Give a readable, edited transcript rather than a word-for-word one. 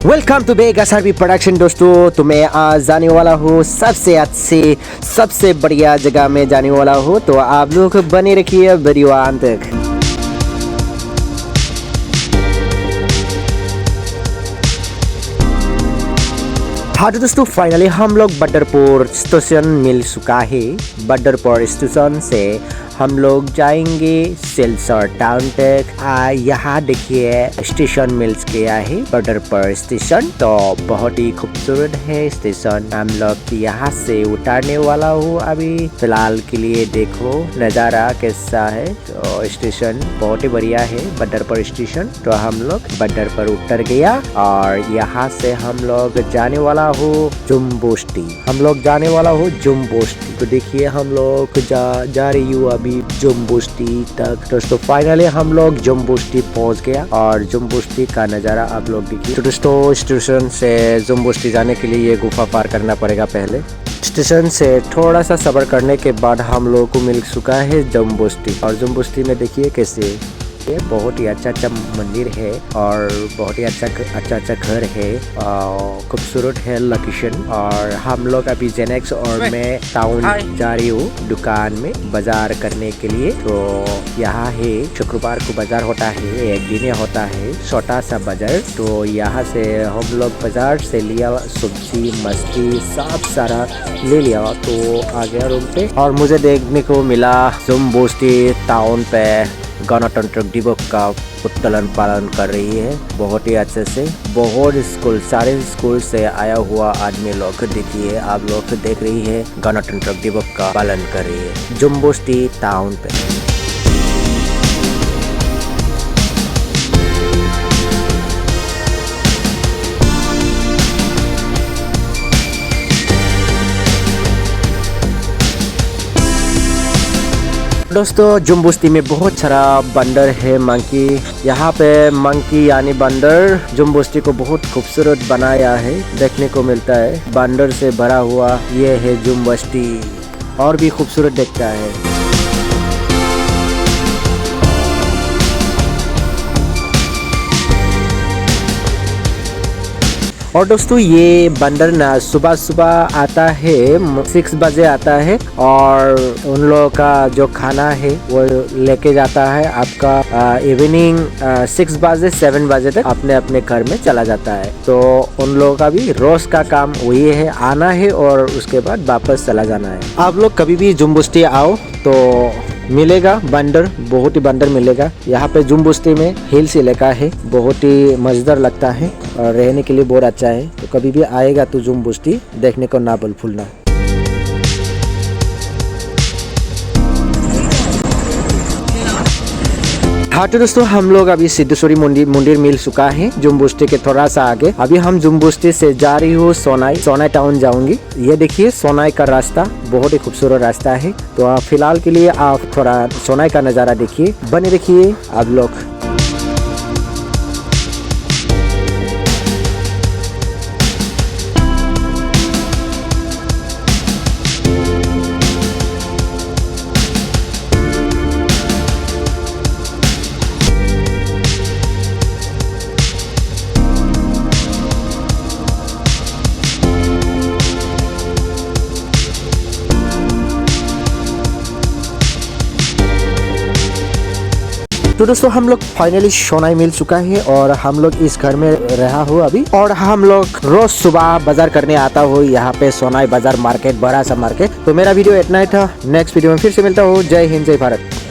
Welcome to Baig SRB production. दोस्तों, तो मैं आज जाने वाला हूँ सबसे अच्छे सबसे बढ़िया जगह में जाने वाला हूँ, तो आप लोग बने रखिए वीडियो अंत तक। हाँ तो दोस्तों, फाइनली हम लोग बदरपुर स्टेशन मिल चुका है। बदरपुर स्टेशन से हम लोग जाएंगे सिलचर टाउन तक। यहाँ देखिए स्टेशन मिल गया है बदरपुर स्टेशन, तो बहुत ही खूबसूरत है स्टेशन। हम लोग यहाँ से उतारने वाला हूँ अभी। फिलहाल के लिए देखो नज़ारा कैसा है। तो स्टेशन बहुत ही बढ़िया है बदरपुर स्टेशन। तो हम लोग बदरपुर उतर गया और यहाँ से हम लोग जाने वाला हूँ जुम्बोस्टी। हम लोग जाने वाला हूँ जुम्बोस्टी। तो देखिए हम लोग जा रही हूँ अभी जुम्बोस्टी तक। दोस्तों फाइनली हम लोग जुम्बोस्टी पहुँच गया और जुम्बोस्टी का नज़ारा आप लोग देखिए। तो दोस्तों स्टेशन से जुम्बोस्टी जाने के लिए ये गुफा पार करना पड़ेगा। पहले स्टेशन से थोड़ा सा सब्र करने के बाद हम लोग को मिल चुका है जुम्बोस्टी। और जुम्बोस्टी में देखिए कैसे बहुत ही अच्छा मंदिर है और बहुत ही अच्छा घर है। खूबसूरत है लोकेशन। और हम लोग अभी जेनेक्स और मैं टाउन जा रही हूँ दुकान में बाजार करने के लिए। तो यहाँ है शुक्रवार को बाजार होता है, एक दिन होता है छोटा सा बाजार। तो यहाँ से हम लोग बाजार से लिया सब्जी मछली सब सारा ले लिया। तो आ गया रूम पे और मुझे देखने को मिला जुम्बोस्टी टाउन पे गणतंत्र दिवस का उत्तोलन पालन कर रही है बहुत ही अच्छे से। बहुत स्कूल सारे स्कूल से आया हुआ आदमी लोग देखिए आप लोग देख रही है गणतंत्र दिवस का पालन कर रही है जुम्बोस्टी टाउन पे। दोस्तों जुम्बोस्टी में बहुत सारा बंदर है मंकी। यहाँ पे मंकी यानी बंदर जुम्बोस्टी को बहुत खूबसूरत बनाया है, देखने को मिलता है। बंदर से भरा हुआ ये है जुम्बोस्टी और भी खूबसूरत दिखता है। और दोस्तों ये बंदर ना सुबह सुबह आता है 6 बजे आता है और उन लोगों का जो खाना है वो लेके जाता है आपका इवनिंग 6 बजे 7 बजे तक अपने अपने घर में चला जाता है। तो उन लोगों का भी रोज का काम वही है, आना है और उसके बाद वापस चला जाना है। आप लोग कभी भी जुम्बोस्टी आओ तो मिलेगा बंदर, बहुत ही बंदर मिलेगा। यहाँ पे जुम्बोस्टी में हिल्स इलाका है, बहुत ही मजेदार लगता है और रहने के लिए बहुत अच्छा है। तो कभी भी आएगा तो जुम्बोस्टी देखने को ना भूलना। हाँ तो दोस्तों हम लोग अभी सिद्धेश्वरी मंदिर मिल चुका है जुम्बोस्टी के थोड़ा सा आगे। अभी हम जुम्बोस्टी से जा रही हूँ सोनाई टाउन जाऊंगी। ये देखिए सोनाई का रास्ता बहुत ही खूबसूरत रास्ता है। तो फिलहाल के लिए आप थोड़ा सोनाई का नज़ारा देखिए, बने रखिए आप लोग। तो दोस्तों हम लोग फाइनली सोनाई मिल चुका है और हम लोग इस घर में रहा हो अभी। और हम लोग रोज सुबह बाजार करने आता हो यहाँ पे सोनाई बाजार मार्केट, बड़ा सा मार्केट। तो मेरा वीडियो इतना ही था। नेक्स्ट वीडियो में फिर से मिलता हूँ। जय हिंद जय भारत।